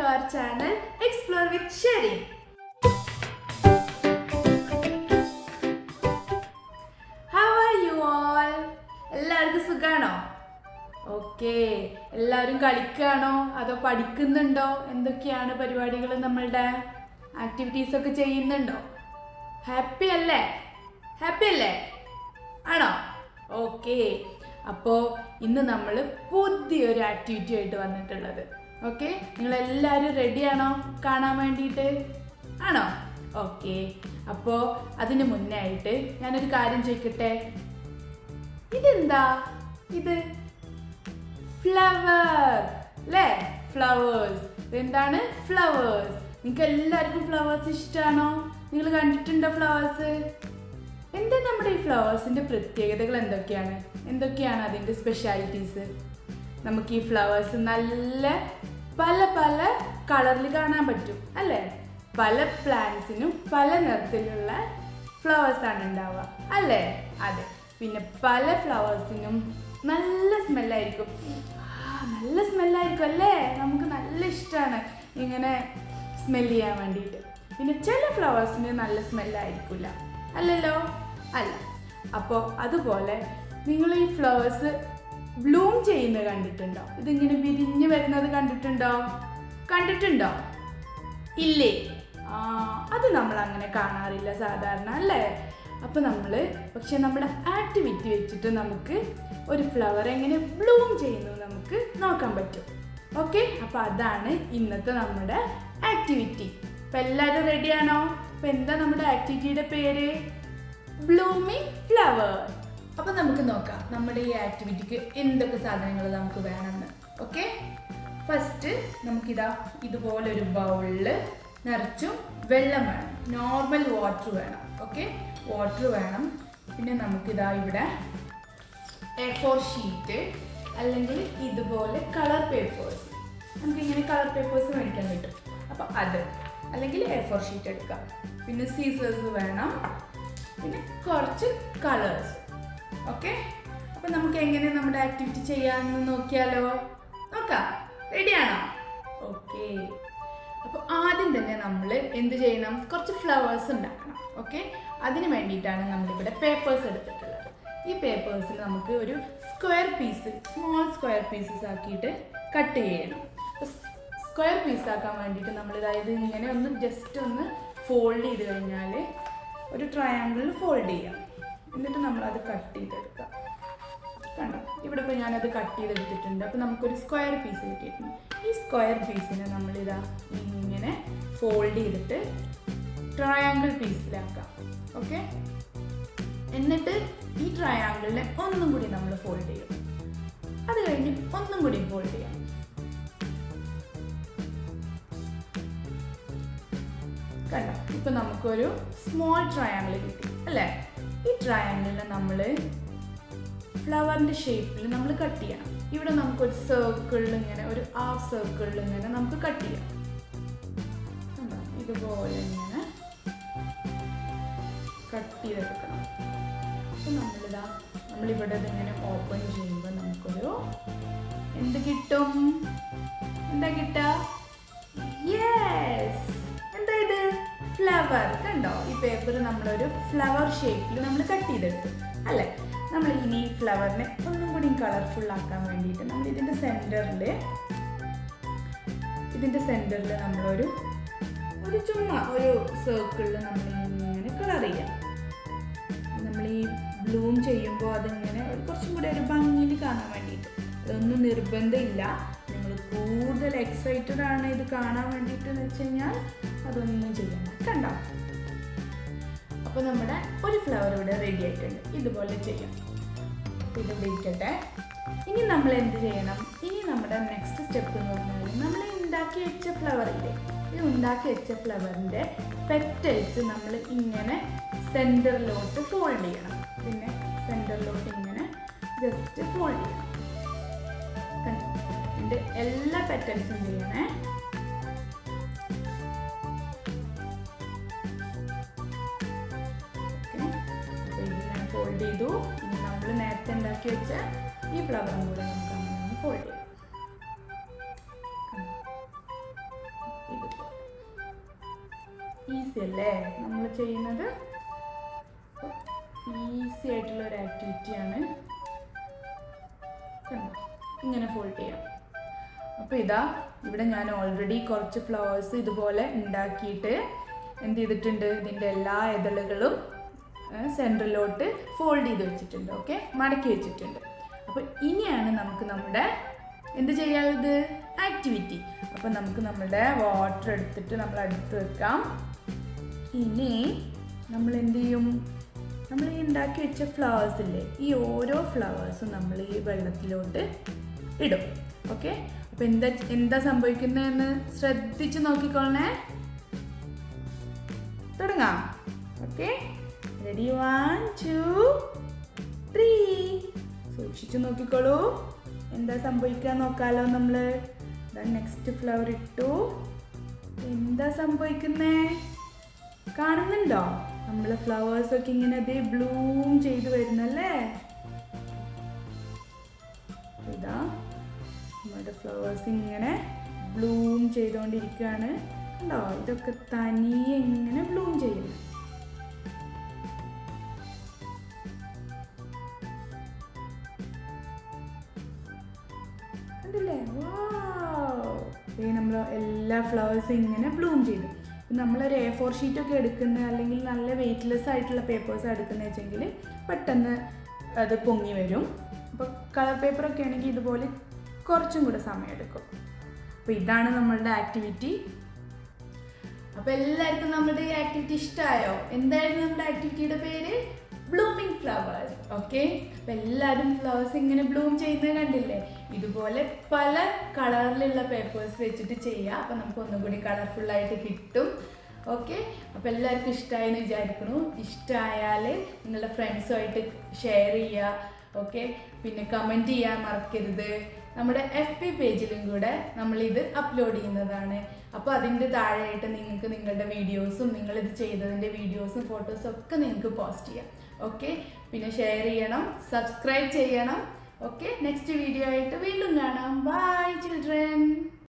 our channel Explore with Sherry. How are you all? എല്ലാവർക്കും സുഖാണോ? Okay, എല്ലാവരും കളിക്കുകയാണോ അതോ പഠിക്കുന്നുണ്ടോ? എന്തൊക്കെയാണ് പരിപാടികൾ? നമ്മളുടെ ആക്ടിവിറ്റീസ് ഒക്കെ ചെയ്യുന്നുണ്ടോ? ഹാപ്പി അല്ലേ? ആണോ? ഓക്കെ, അപ്പോൾ ഇന്ന് നമ്മൾ പുതിയൊരു ആക്ടിവിറ്റി ആയിട്ട് വന്നിട്ടുള്ളത്. ഓക്കെ, നിങ്ങളെല്ലാവരും റെഡിയാണോ കാണാൻ വേണ്ടിയിട്ട്? ആണോ? ഓക്കെ, അപ്പോൾ അതിന് മുന്നേ ആയിട്ട് ഞാനൊരു കാര്യം ചോദിക്കട്ടെ. ഇതെന്താ? ഇത് ഫ്ലവർ അല്ലേ? ഫ്ലവേഴ്സ്. ഇതെന്താണ്? ഫ്ലവേഴ്സ്. നിങ്ങൾക്ക് എല്ലാവർക്കും ഫ്ലവേഴ്സ് ഇഷ്ടമാണോ? നിങ്ങൾ കണ്ടിട്ടുണ്ടോ ഫ്ലവേഴ്സ്? എന്താ നമ്മുടെ ഈ ഫ്ലവേഴ്സിൻ്റെ പ്രത്യേകതകൾ എന്തൊക്കെയാണ് അതിൻ്റെ സ്പെഷ്യാലിറ്റീസ്? നമുക്ക് ഈ ഫ്ലവേഴ്സ് നല്ല പല പല കളറിൽ കാണാൻ പറ്റും അല്ലേ? പല പ്ലാന്റ്സിനും പല നിറത്തിലുള്ള ഫ്ലവേഴ്സാണ് ഉണ്ടാവുക അല്ലേ? അതെ. പിന്നെ പല ഫ്ലവേഴ്സിനും നല്ല സ്മെല്ലായിരിക്കും. നല്ല സ്മെല്ലായിരിക്കും അല്ലേ? നമുക്ക് നല്ല ഇഷ്ടമാണ് ഇങ്ങനെ സ്മെല്ല് ചെയ്യാൻ വേണ്ടിയിട്ട്. പിന്നെ ചില ഫ്ലവേഴ്സിന് നല്ല സ്മെല്ലായിരിക്കില്ല, അല്ലല്ലോ? അല്ല. അപ്പോൾ അതുപോലെ നിങ്ങൾ ഈ ഫ്ലവേഴ്സ് ബ്ലൂം ചെയ്യുന്നത് കണ്ടിട്ടുണ്ടോ? ഇതിങ്ങനെ വിരിഞ്ഞ് വരുന്നത് കണ്ടിട്ടുണ്ടോ? ഇല്ലേ? അത് നമ്മൾ അങ്ങനെ കാണാറില്ല സാധാരണ അല്ലേ? അപ്പോൾ പക്ഷെ നമ്മുടെ ആക്ടിവിറ്റി വെച്ചിട്ട് നമുക്ക് ഒരു ഫ്ലവർ എങ്ങനെ ബ്ലൂം ചെയ്യുന്നത് നമുക്ക് നോക്കാൻ പറ്റും. ഓക്കെ, അപ്പോൾ അതാണ് ഇന്നത്തെ നമ്മുടെ ആക്ടിവിറ്റി. അപ്പോൾ എല്ലാവരും റെഡിയാണോ? അപ്പോൾ എന്താ നമ്മുടെ ആക്ടിവിറ്റിയുടെ പേര്? Blooming flower. അപ്പോൾ നമുക്ക് നോക്കാം നമ്മുടെ ഈ ആക്ടിവിറ്റിക്ക് എന്തൊക്കെ സാധനങ്ങൾ നമുക്ക് വേണമെന്ന്. ഓക്കെ, ഫസ്റ്റ് നമുക്കിതാ ഇതുപോലൊരു ബൗളിൽ നിറച്ചും വെള്ളം വേണം. നോർമൽ വാട്ടർ വേണം. ഓക്കെ, വാട്ടർ വേണം. പിന്നെ നമുക്കിതാ ഇവിടെ A4 ഷീറ്റ് അല്ലെങ്കിൽ ഇതുപോലെ കളർ പേപ്പേഴ്സ്, നമുക്കിങ്ങനെ കളർ പേപ്പേഴ്സ് മേടിക്കാൻ കിട്ടും. അപ്പോൾ അത് അല്ലെങ്കിൽ A4 ഷീറ്റ് എടുക്കാം. പിന്നെ സീസേഴ്സ് വേണം. പിന്നെ കുറച്ച് കളേഴ്സ്. ഓക്കെ, അപ്പോൾ നമുക്ക് എങ്ങനെ നമ്മുടെ ആക്ടിവിറ്റി ചെയ്യാമെന്ന് നോക്കാം. റെഡിയാണോ? ഓക്കെ, അപ്പോൾ ആദ്യം തന്നെ നമ്മൾ എന്ത് ചെയ്യണം? കുറച്ച് ഫ്ലവേഴ്സ് ഉണ്ടാക്കണം. ഓക്കെ, അതിന് വേണ്ടിയിട്ടാണ് നമ്മളിവിടെ പേപ്പേഴ്സ് എടുത്തിട്ടുള്ളത്. ഈ പേപ്പേഴ്സിൽ നമുക്ക് ഒരു സ്മോൾ സ്ക്വയർ പീസസ് ആക്കിയിട്ട് കട്ട് ചെയ്യണം. സ്ക്വയർ പീസ് ആക്കാൻ വേണ്ടിയിട്ട് നമ്മൾ ഇങ്ങനെ ജസ്റ്റ് ഒന്ന് ഫോൾഡ് ചെയ്ത് കഴിഞ്ഞാൽ ഒരു ട്രയാങ്കിളിൽ ഫോൾഡ് ചെയ്യാം. എന്നിട്ട് നമ്മളത് കട്ട് ചെയ്തെടുക്കാം. കണ്ടോ? ഇവിടെ ഇപ്പോൾ ഞാനത് കട്ട് ചെയ്തെടുത്തിട്ടുണ്ട്. അപ്പോൾ നമുക്കൊരു സ്ക്വയർ പീസ് കിട്ടിയിട്ടുണ്ട്. ഈ സ്ക്വയർ പീസിനെ ഇങ്ങനെ ഫോൾഡ് ചെയ്തിട്ട് ട്രയാങ്കിൾ പീസിലാക്കാം. ഓക്കെ, എന്നിട്ട് ഈ ട്രയാങ്കിളിനെ ഒന്നും കൂടി നമ്മൾ ഫോൾഡ് ചെയ്യും. അത് കഴിഞ്ഞ് ഒന്നും കൂടി ഫോൾഡ് ചെയ്യാം. കണ്ടോ? ഇപ്പൊ നമുക്കൊരു സ്മോൾ ട്രയാങ്കിൾ കിട്ടി അല്ലേ? ഈ ട്രയാങ്കിളിനെ നമ്മൾ ഫ്ലവറിന്റെ ഷേപ്പിൽ നമ്മൾ കട്ട് ചെയ്യണം. ഇവിടെ നമുക്കൊരു സർക്കിളിൽ ഇങ്ങനെ ഒരു ഹാഫ് സർക്കിളിൽ ഇങ്ങനെ നമുക്ക് കട്ട് ചെയ്യാം. ഇതുപോലെ ഇങ്ങനെ കട്ട് ചെയ്തെടുക്കണം. അപ്പം നമ്മളിവിടെ ഇതിങ്ങനെ ഓപ്പൺ ചെയ്യുമ്പോൾ നമുക്കൊരു എന്ത് കിട്ടും? എന്താ കിട്ടുക? യെസ്! എന്താ ഇത്? ഫ്ലവർ. കണ്ടോ? ഈ പേപ്പർ നമ്മളൊരു ഫ്ലവർ ഷേപ്പിൽ നമ്മൾ കട്ട് ചെയ്തെടുത്തു അല്ലേ? നമ്മൾ ഇനി ഈ ഫ്ലവറിനെ ഒന്നും കൂടി കളർഫുൾ ആക്കാൻ വേണ്ടിയിട്ട് നമ്മൾ ഇതിൻ്റെ സെൻറ്ററിൽ നമ്മളൊരു ചുമ്മാ ഒരു സർക്കിളിൽ നമ്മളിങ്ങനെ കളർ ചെയ്യാം. നമ്മൾ ഈ ബ്ലൂം ചെയ്യുമ്പോൾ അതിങ്ങനെ കുറച്ചും കൂടി ഒരു ഭംഗിയിൽ കാണാൻ വേണ്ടിയിട്ട്. അതൊന്നും നിർബന്ധമില്ല. നിങ്ങൾ കൂടുതൽ എക്സൈറ്റഡ് ആണ് ഇത് കാണാൻ വേണ്ടിയിട്ട് എന്ന് വെച്ച് കഴിഞ്ഞാൽ അതൊന്നും ചെയ്യണം. കണ്ടോ? അപ്പോൾ നമ്മുടെ ഒരു ഫ്ലവർ ഇവിടെ റെഡി ആയിട്ടുണ്ട്. ഇതുപോലെ ചെയ്യാം. ഇത് ഇരിക്കട്ടെ. ഇനി നമ്മൾ എന്ത് ചെയ്യണം? ഇനി നമ്മുടെ നെക്സ്റ്റ് സ്റ്റെപ്പ് എന്ന് പറഞ്ഞാൽ നമ്മൾ ഉണ്ടാക്കി വെച്ച ഫ്ലവറില്ലേ, ഈ ഉണ്ടാക്കി വെച്ച ഫ്ലവറിൻ്റെ പെറ്റൽസ് നമ്മൾ ഇങ്ങനെ സെൻറ്ററിലോട്ട് ഫോൾഡ് ചെയ്യണം. പിന്നെ സെൻറ്ററിലോട്ട് ഇങ്ങനെ ജസ്റ്റ് ഫോൾഡ് ചെയ്യണം. കണ്ടോ? ഇതിൻ്റെ എല്ലാ പെറ്റൽസും ചെയ്യണേ. ഫോൾഡ് ചെയ്തു. ഇനി നമ്മൾ നേരത്തെ ഉണ്ടാക്കി വെച്ച ഈ ഫ്ലവറും കൂടെ നമുക്ക് അങ്ങനെ ഫോൾഡ് ചെയ്യാം. ഈസി അല്ലേ നമ്മൾ ചെയ്യുന്നത്? ഈസി ആയിട്ടുള്ള ഒരു ആക്ടിവിറ്റിയാണ്. ഇങ്ങനെ ഫോൾഡ് ചെയ്യാം. അപ്പോൾ ഇതാ ഇവിടെ ഞാൻ ഓൾറെഡി കുറച്ച് ഫ്ലവേഴ്സ് ഇതുപോലെ ഉണ്ടാക്കിയിട്ട് എന്ത് ചെയ്തിട്ടുണ്ട്, ഇതിൻ്റെ എല്ലാ ഇതളുകളും സെൻറ്ററിലോട്ട് ഫോൾഡ് ചെയ്ത് വെച്ചിട്ടുണ്ട്. ഓക്കെ, മടക്കി വെച്ചിട്ടുണ്ട്. അപ്പോൾ ഇനിയാണ് നമുക്ക് നമ്മുടെ എന്ത് ചെയ്യാനുള്ളത്? ആക്ടിവിറ്റി. അപ്പോൾ നമുക്ക് നമ്മുടെ വാട്ടർ എടുത്തിട്ട് നമ്മൾ അടുത്ത് വെക്കാം. ഇനി നമ്മൾ എന്ത് ചെയ്യും? നമ്മൾ ഈ ഉണ്ടാക്കി വെച്ച ഫ്ലവേഴ്സ് ഇല്ലേ, ഈ ഓരോ ഫ്ലവേഴ്സും നമ്മൾ ഈ വെള്ളത്തിലോട്ട് ഇടും. ഓക്കെ, അപ്പോൾ എന്താ സംഭവിക്കുന്നതെന്ന് ശ്രദ്ധിച്ച് നോക്കിക്കോളണേ. തുടങ്ങാം. Okay, ready? 1 2 3. സൂക്ഷിച്ചു നോക്കിക്കോളൂ. എന്താ സംഭവിക്കാൻ നോക്കാലോ. നമ്മൾ നെക്സ്റ്റ് ഫ്ലവർ ഇട്ടു. എന്താ സംഭവിക്കുന്നേ? കാണുന്നുണ്ടോ? നമ്മളെ ഫ്ലവേഴ്സൊക്കെ ഇങ്ങനെ അതേ ബ്ലൂം ചെയ്ത് വരുന്നല്ലേ. ഇതാ നമ്മുടെ ഫ്ലവേഴ്സ് ഇങ്ങനെ ബ്ലൂം ചെയ്തുകൊണ്ടിരിക്കുകയാണ്. കണ്ടോ? ഇതൊക്കെ തനിയെ ഇങ്ങനെ ബ്ലൂം ചെയ്യുന്നു. കണ്ടില്ലേ? നമ്മൾ എല്ലാ ഫ്ലവേഴ്സും ഇങ്ങനെ ബ്ലൂം ചെയ്തു. നമ്മളൊരു A4 ഷീറ്റൊക്കെ എടുക്കുന്ന അല്ലെങ്കിൽ നല്ല വെയ്റ്റ്ലെസ് ആയിട്ടുള്ള പേപ്പേഴ്സ് എടുക്കുന്നത് വെച്ചെങ്കിൽ പെട്ടെന്ന് അത് പൊങ്ങി വരും. അപ്പോൾ കളർ പേപ്പറൊക്കെ ആണെങ്കിൽ ഇതുപോലെ കുറച്ചും കൂടെ സമയമെടുക്കും. അപ്പോൾ ഇതാണ് നമ്മളുടെ ആക്ടിവിറ്റി. അപ്പോൾ എല്ലാവർക്കും നമ്മുടെ ഈ ആക്ടിവിറ്റി ഇഷ്ടമായോ? എന്തായിരുന്നു നമ്മുടെ ആക്ടിവിറ്റിയുടെ പേര്? Blooming flowers. ഓക്കെ, അപ്പോൾ എല്ലാവരും ഫ്ലവേഴ്സ് ഇങ്ങനെ ബ്ലൂം ചെയ്യുന്നത് കണ്ടില്ലേ? ഇതുപോലെ പല കളറിലുള്ള പേപ്പേഴ്സ് വെച്ചിട്ട് ചെയ്യുക. അപ്പോൾ നമുക്ക് ഒന്നും കൂടി കളർഫുള്ളായിട്ട് കിട്ടും. ഓക്കെ, അപ്പോൾ എല്ലാവർക്കും ഇഷ്ടമായി എന്ന് വിചാരിക്കുന്നു. ഇഷ്ടമായാൽ നിങ്ങളുടെ ഫ്രണ്ട്സുമായിട്ട് ഷെയർ ചെയ്യുക. ഓക്കെ, പിന്നെ കമൻറ്റ് ചെയ്യാൻ മറക്കരുത്. നമ്മുടെ FB പേജിലും കൂടെ നമ്മളിത് അപ്ലോഡ് ചെയ്യുന്നതാണ്. അപ്പോൾ അതിൻ്റെ താഴെയായിട്ട് നിങ്ങൾക്ക് നിങ്ങളുടെ വീഡിയോസും നിങ്ങളിത് ചെയ്തതിൻ്റെ വീഡിയോസും ഫോട്ടോസും ഒക്കെ നിങ്ങൾക്ക് പോസ്റ്റ് ചെയ്യാം. ഓക്കെ, പിന്നെ ഷെയർ ചെയ്യണം, സബ്സ്ക്രൈബ് ചെയ്യണം. ഓക്കെ, നെക്സ്റ്റ് വീഡിയോ ആയിട്ട് വീണ്ടും കാണാം. Bye children.